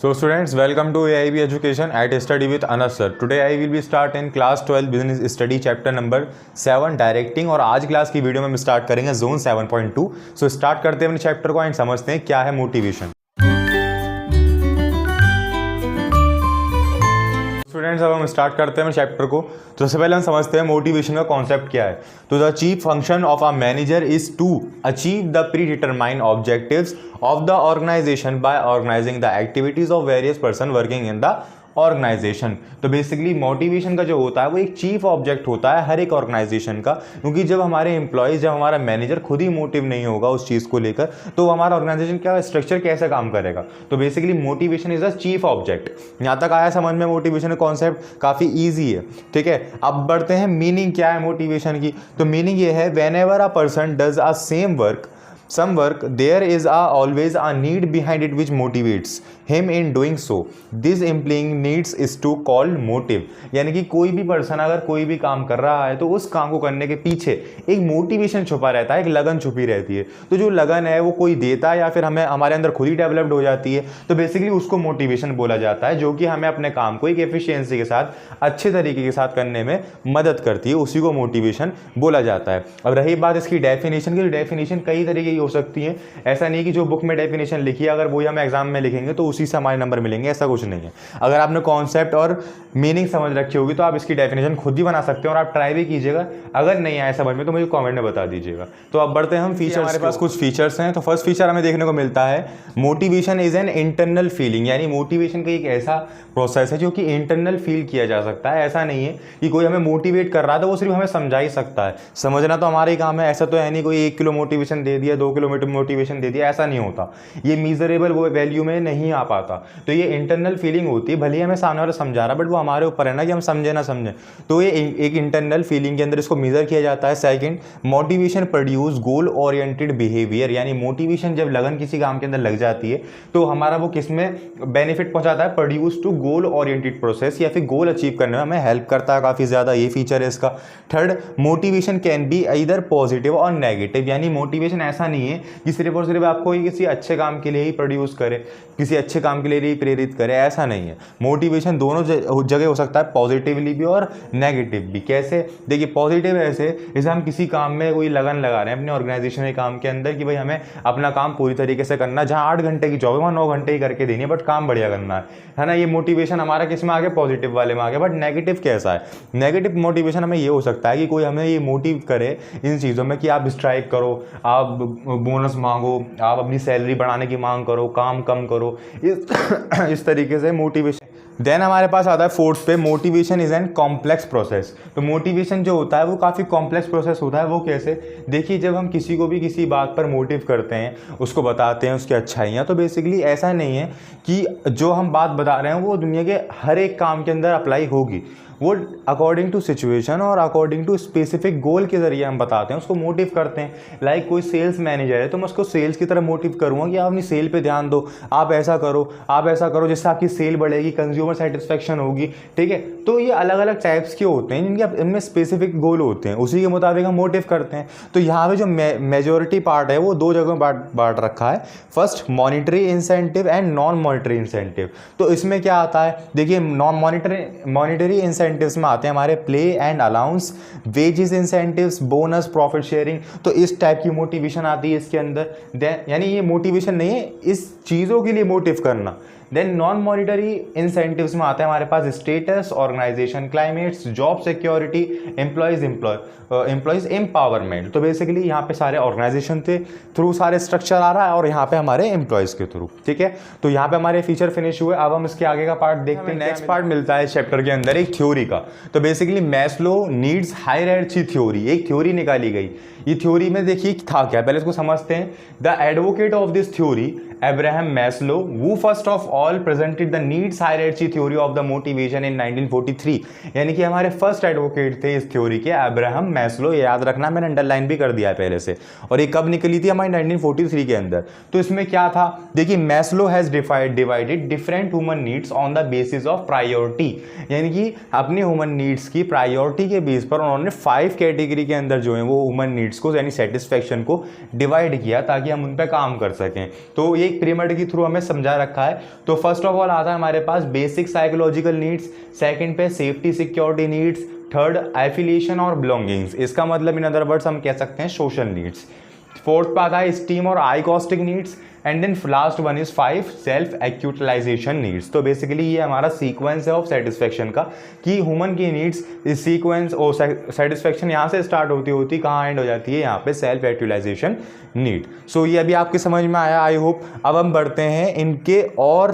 So students, welcome to AIB Education at Study with Anas sir. Today I will be start in class 12 business study chapter number 7 directing और आज class की video में हम start करेंगे zone 7.2. So start करते हैं अपने chapter को एंड समझते हैं क्या है मोटिवेशन. स्टूडेंट्स अब हम स्टार्ट करते हैं चैप्टर को. तो सबसे पहले हम समझते हैं मोटिवेशन का कॉन्सेप्ट क्या है. तो the chief function of a manager is to achieve the predetermined objectives of the organisation by organising the activities of various person working in the organisation. तो बेसिकली मोटिवेशन का जो होता है वो एक चीफ ऑब्जेक्ट होता है हर एक ऑर्गेनाइजेशन का, क्योंकि जब हमारे एम्प्लॉयज़ जब हमारा मैनेजर खुद ही मोटिव नहीं होगा उस चीज़ को लेकर तो हमारा ऑर्गेनाइजेशन का स्ट्रक्चर कैसे काम करेगा. तो basically motivation is a chief object. यहाँ तक आया समझ में. मोटिवेशन का कॉन्सेप्ट काफ़ी ईजी है. ठीक है, अब बढ़ते हैं मीनिंग क्या है मोटिवेशन की. तो मीनिंग ये है when ever a person does a same work some work there is always a need behind it which motivates him in doing so. This implying needs is to call motive. यानी कि कोई भी person अगर कोई भी काम कर रहा है तो उस काम को करने के पीछे एक मोटिवेशन छुपा रहता है, एक लगन छुपी रहती है. तो जो लगन है वो कोई देता है या फिर हमें हमारे अंदर खुद ही डेवलप्ड हो जाती है. तो बेसिकली उसको मोटिवेशन बोला जाता है, जो कि हमें अपने काम को एक एफिशिएंसी के साथ अच्छे तरीके के साथ करने में मदद करती है. उसी को मोटिवेशन बोला जाता है. अब रही बात इसकी डेफिनेशन की, तो डेफिनेशन कई तरीके की हो सकती है. ऐसा नहीं कि जो बुक में डेफिनेशन लिखी है अगर वही हम एग्जाम में लिखेंगे तो उसी से हमारे नंबर मिलेंगे, ऐसा कुछ नहीं है. अगर आपने कॉन्सेप्ट और मीनिंग समझ रखी होगी तो आप इसकी डेफिनेशन खुद ही बना सकते हैं और आप ट्राई भी कीजिएगा. अगर नहीं आया समझ में तो मुझे कमेंट में बता दीजिएगा. तो अब बढ़ते हैं हम फीचर. हमारे पास कुछ फीचर्स हैं. तो फर्स्ट फीचर हमें देखने को मिलता है motivation is an internal feeling. यानी मोटिवेशन का एक ऐसा प्रोसेस है जो कि इंटरनल फील किया जा सकता है. ऐसा नहीं है कि कोई हमें मोटिवेट कर रहा है तो वो सिर्फ हमें समझा ही सकता है. समझना तो हमारा ही काम है. ऐसा तो है नहीं कोई 1 किलो मोटिवेशन दे दिया, 2 किलो मोटिवेशन दे दिया, ऐसा नहीं होता. ये मीजरेबल वो वैल्यू में नहीं आ पाता. तो ये इंटरनल फीलिंग होती है. भले ही हमें सामने वाला समझा रहा, बट वो हमारे ऊपर है ना कि हम समझे ना समझे. तो ये एक इंटरनल फीलिंग के अंदर इसको मेजर किया जाता है. Second, motivation produce goal oriented behaviour. यानी मोटिवेशन जब लगन किसी काम के अंदर लग जाती है तो हमारा वो किस में बेनिफिट पहुंचाता है, produce to goal oriented process, या फिर गोल अचीव करने में हमें हेल्प करता है काफी ज्यादा. ये फीचर है इसका. Third, motivation can be either positive और नेगेटिव. यानी मोटिवेशन ऐसा नहीं है कि सिर्फ और सिर्फ आपको किसी अच्छे काम के लिए ही प्रोड्यूस करे, किसी अच्छे काम के लिए ही प्रेरित करे, ऐसा नहीं है. मोटिवेशन दोनों जगह हो सकता है, पॉजिटिवली भी और नेगेटिव भी. कैसे? देखिए, पॉजिटिव ऐसे जैसे हम किसी काम में कोई लगन लगा रहे हैं अपने ऑर्गेनाइजेशन के काम के अंदर कि भाई हमें अपना काम पूरी तरीके से करना, जहां 8 घंटे की जॉब है वहां 9 घंटे ही करके देनी है, बट काम बढ़िया करना है ना. ये मोटिवेशन हमारा किस में आ गया, पॉजिटिव वाले में आ गया. बट नेगेटिव कैसा है? नेगेटिव मोटिवेशन हमें ये हो सकता है कि कोई हमें ये मोटिव करे इन चीज़ों में कि आप स्ट्राइक करो, आप बोनस मांगो, आप अपनी सैलरी बढ़ाने की मांग करो, काम कम करो, इस तरीके से मोटिवेशन. देन हमारे पास आता है फोर्थ पे, motivation is an complex process. तो मोटिवेशन जो होता है वो काफ़ी कॉम्प्लेक्स प्रोसेस होता है. वो कैसे? देखिए, जब हम किसी को भी किसी बात पर मोटिव करते हैं, उसको बताते हैं उसकी अच्छाइयाँ, तो बेसिकली ऐसा नहीं है कि जो हम बात बता रहे हैं वो दुनिया के हर एक काम के अंदर अप्लाई होगी. वो अकॉर्डिंग टू सिचुएशन और अकॉर्डिंग टू स्पेसिफिक गोल के जरिए हम बताते हैं, उसको मोटिव करते हैं. लाइक कोई सेल्स मैनेजर है तो मैं उसको सेल्स की तरह मोटिव करूँगा कि आप अपनी सेल पे ध्यान दो, आप ऐसा करो जिससे आपकी सेल बढ़ेगी, कंज्यूमर सेटिस्फेक्शन होगी. ठीक है, तो ये अलग अलग टाइप्स के होते हैं जिनके इनमें स्पेसिफिक गोल होते हैं, उसी के मुताबिक हम मोटिव करते हैं. तो यहाँ पे जो मेजोरिटी पार्ट है वो 2 जगह बांट रखा है. First, monetary incentive and non monetary incentive. तो इसमें क्या आता है, देखिए, नॉन मॉनिटरी इंसेंटिव्स में आते हैं हमारे play and allowance, wages incentives, bonus, profit sharing. तो इस टाइप की मोटिवेशन आती है इसके अंदर. यानी ये मोटिवेशन नहीं है इस चीज़ों के लिए मोटिव करना. देन नॉन मॉनिटरी इंसेंटिव्स में आते हैं हमारे पास status, organization climates, job security, employees empowerment. तो बेसिकली यहाँ पे सारे ऑर्गेनाइजेशन के थ्रू सारे स्ट्रक्चर आ रहा है और यहाँ पे हमारे एम्प्लॉयज़ के थ्रू. ठीक है, तो यहाँ पे हमारे फीचर फिनिश हुए. अब हम इसके आगे का पार्ट देखते हैं. नेक्स्ट पार्ट मिलता है चैप्टर के अंदर एक थ्योरी का. तो basically Maslow needs hierarchy theory, एक थ्योरी निकाली गई. ये थ्योरी में देखिए था क्या, पहले इसको समझते हैं. The advocate of this theory Abraham Maslow, who first of all presented the needs hierarchy theory of the motivation in 1943. यानी कि हमारे फर्स्ट एडवोकेट थे इस थ्योरी के अब्राहम मैस्लो. ये याद रखना, मैंने अंडरलाइन भी कर दिया है पहले से. और ये कब निकली थी हमारी 1943 के अंदर. तो इसमें क्या था, देखिए, Maslow has divided different human needs on the basis of priority. यानी कि अपने ह्यूमन नीड्स की प्रायोरिटी के बेस पर उन्होंने 5 कैटेगरी के अंदर जो है वो ह्यूमन नीड्स को यानी सेटिस्फेक्शन को डिवाइड किया ताकि हम उन पर काम कर सकें. तो ये एक पिरामिड के थ्रू हमें समझा रखा है। तो फर्स्ट ऑफ ऑल आता है हमारे पास बेसिक साइकोलॉजिकल नीड्स, सेकंड पे safety security needs, third affiliation और बिलोंगिंग्स, इसका मतलब इन अदर वर्ड्स हम कह सकते हैं सोशल नीड्स। फोर्थ पे आता है स्टीम और egoistic needs, and then last one is 5 self actualization needs. तो बेसिकली ये हमारा सीक्वेंस है ऑफ सेटिस्फेक्शन का, कि ह्यूमन की नीड्स इस सीक्वेंस और सेटिस्फेक्शन यहाँ से स्टार्ट होती कहाँ एंड हो जाती है, यहाँ पे सेल्फ एक्यूटिलाइजेशन नीड। सो ये अभी आपके समझ में आया आई होप। अब हम बढ़ते हैं इनके और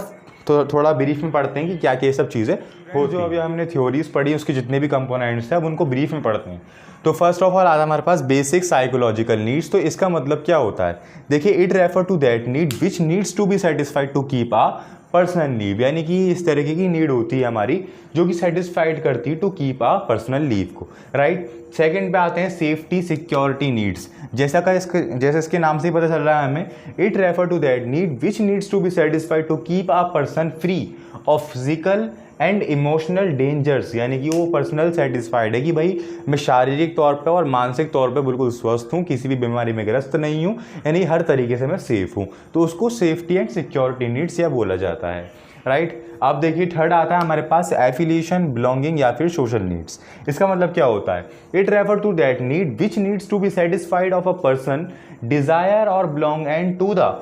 थोड़ा ब्रीफ में पढ़ते हैं कि क्या क्या ये सब चीज़ें हो। जो अभी हमने थ्योरीज पढ़ी उसके जितने भी कंपोनेंट्स हैं अब उनको ब्रीफ में पढ़ते हैं। तो फर्स्ट ऑफ ऑल आता है हमारे पास बेसिक साइकोलॉजिकल नीड्स। तो इसका मतलब क्या होता है, देखिए it refer to that need which needs to be satisfied to keep a personal leave, यानी कि इस तरीके की नीड होती है हमारी जो कि सेटिस्फाइड करती है to keep a personal leave को, राइट। सेकंड पे आते हैं सेफ्टी सिक्योरिटी नीड्स। जैसे इसके नाम से ही पता चल रहा है हमें, it refer to that need which needs to be satisfied to keep a person free of physical and emotional dangers, यानी कि वो पर्सनल सेटिस्फाइड है कि भाई मैं शारीरिक तौर पे और मानसिक तौर पे बिल्कुल स्वस्थ हूँ, किसी भी बीमारी में ग्रस्त नहीं हूँ, यानी हर तरीके से मैं सेफ हूँ। तो उसको सेफ्टी एंड सिक्योरिटी नीड्स या बोला जाता है, राइट। अब देखिए थर्ड आता है हमारे पास एफिलिएशन, बिलोंगिंग या फिर सोशल नीड्स। इसका मतलब क्या होता है, it refer to that need which needs to be satisfied of a person desire और बिलोंग एंड टू द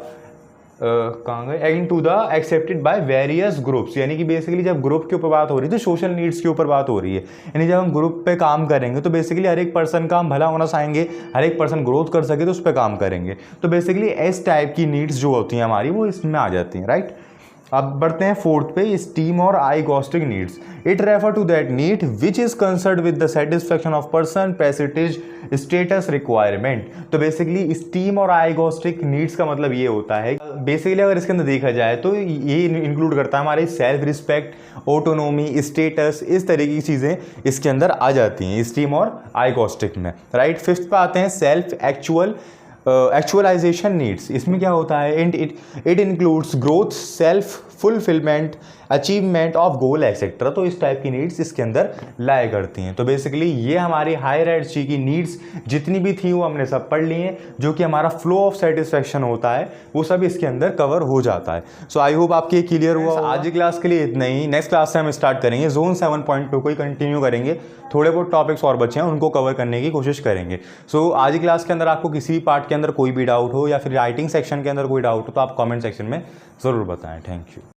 कहाँ गए and to the accepted by various groups, यानी कि बेसिकली जब ग्रुप के ऊपर बात हो रही है तो सोशल नीड्स के ऊपर बात हो रही है, यानी जब हम ग्रुप पे काम करेंगे तो बेसिकली हर एक पर्सन का हम भला होना चाहेंगे, हर एक पर्सन ग्रोथ कर सके तो उस पर काम करेंगे। तो बेसिकली इस टाइप की नीड्स जो होती हैं हमारी वो इसमें आ जाती हैं, राइट। अब बढ़ते हैं फोर्थ पे स्टीम और egoistic needs. It refer to that need which is concerned with the satisfaction of person prestige status requirement. तो बेसिकली स्टीम और आइकोस्टिक नीड्स का मतलब ये होता है, बेसिकली अगर इसके अंदर देखा जाए तो ये इंक्लूड करता है हमारी सेल्फ रिस्पेक्ट, ऑटोनोमी, स्टेटस, इस तरीके की चीज़ें इसके अंदर आ जाती हैं स्टीम और आइकोस्टिक में, राइट। फिफ्थ पे आते हैं सेल्फ एक्चुअलाइजेशन नीड्स। इसमें क्या होता है, it includes growth, self fulfilment, achievement of goal etcetera. तो इस टाइप की नीड्स इसके अंदर लाया करती हैं। तो बेसिकली ये हमारी हायर एडची की नीड्स जितनी भी थी वो हमने सब पढ़ ली हैं, जो कि हमारा फ्लो ऑफ सेटिस्फेक्शन होता है वो सब इसके अंदर कवर हो जाता है। सो आई होप आपके क्लियर हुआ। आज की क्लास के लिए इतना ही। नेक्स्ट क्लास से हम स्टार्ट करेंगे जोन 7.2 को ही कंटिन्यू करेंगे, थोड़े बहुत टॉपिक्स और बचे हैं उनको कवर करने की कोशिश करेंगे। सो आज की क्लास के अंदर आपको किसी भी पार्ट के अंदर कोई भी डाउट हो या फिर राइटिंग सेक्शन के अंदर कोई डाउट हो तो आप कमेंट सेक्शन में ज़रूर बताएं। Thank you.